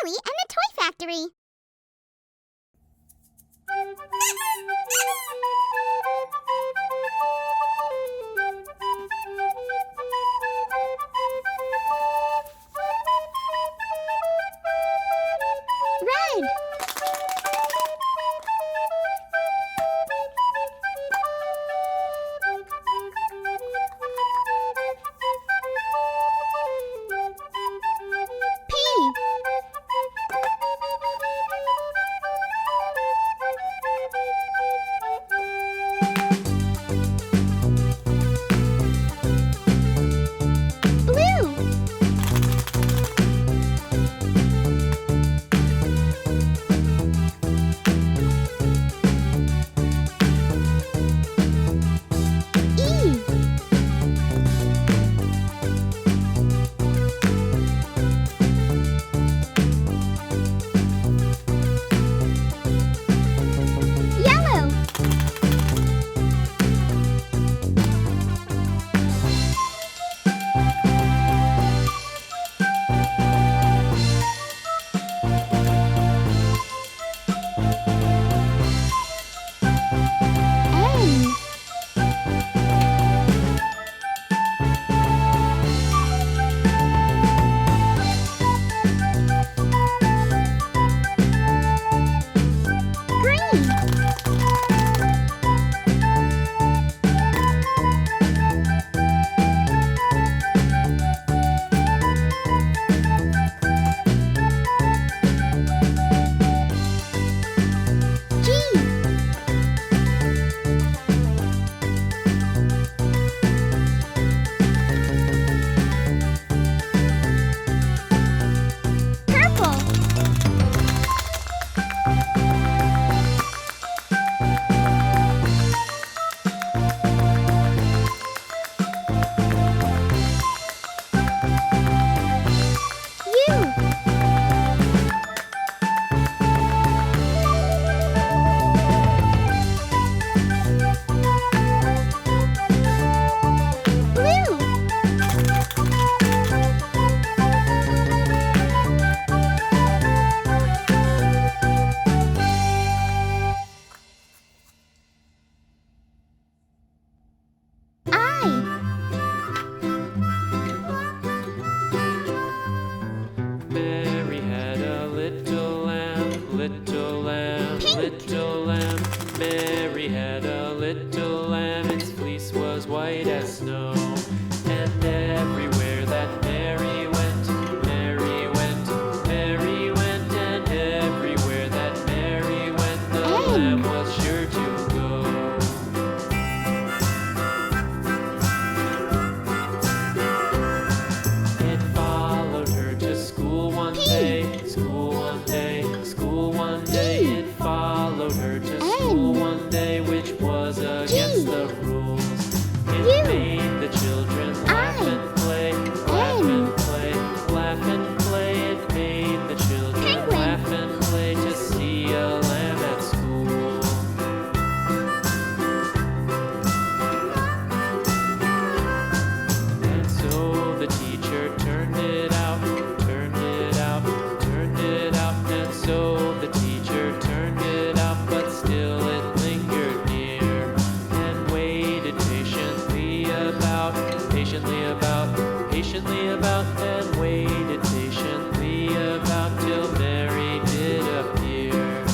Polly and the Toy Factory. Red. P. Blue. E. Yellow. N. Green. G. Purple. U. Blue. I. Mary had a little lamb, little lamb, Pink. little lamb. Mary had a little lamb, its fleece was white as snow. And everywhere that Mary went, Mary went, Mary went, and everywhere that Mary went, the N. lamb was sure to go. It followed her to school one P. day, school one day, school one day. D. It followed her to N. school one day, which was against G. the rules. It U. made the children laugh I. and play, laugh N. and play, laugh and play. It made the children Penguin. laugh and play to see a lamb at school. And so the teacher turned it out, turned it out, turned it out. And so the teacher turned it out, but still it lingered near and waited patiently about, patiently about, patiently about, and waited patiently about till Mary did appear.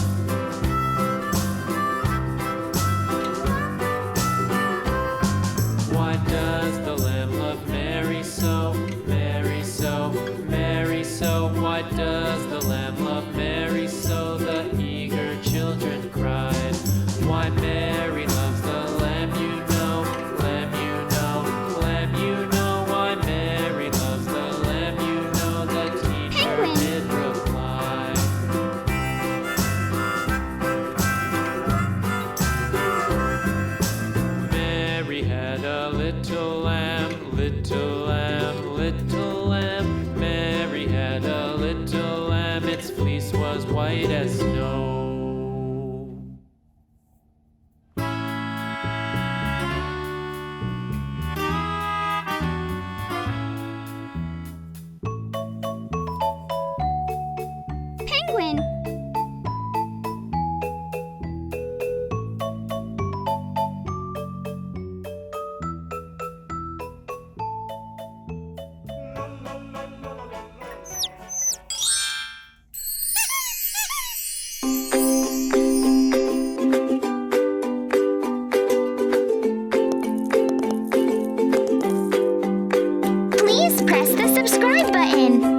Why does the lamb love Mary so, Mary so, Mary so? Why does the lamb love Mary so? The eager children cried. Why Mary loves the lamb, you know, lamb, you know, lamb, you know. Why Mary loves the lamb, you know, the teacher Penguin. did reply. Mary had a little lamb, little lamb, little lamb. Mary had a little lamb, its fleece was white as snow. Press the subscribe button.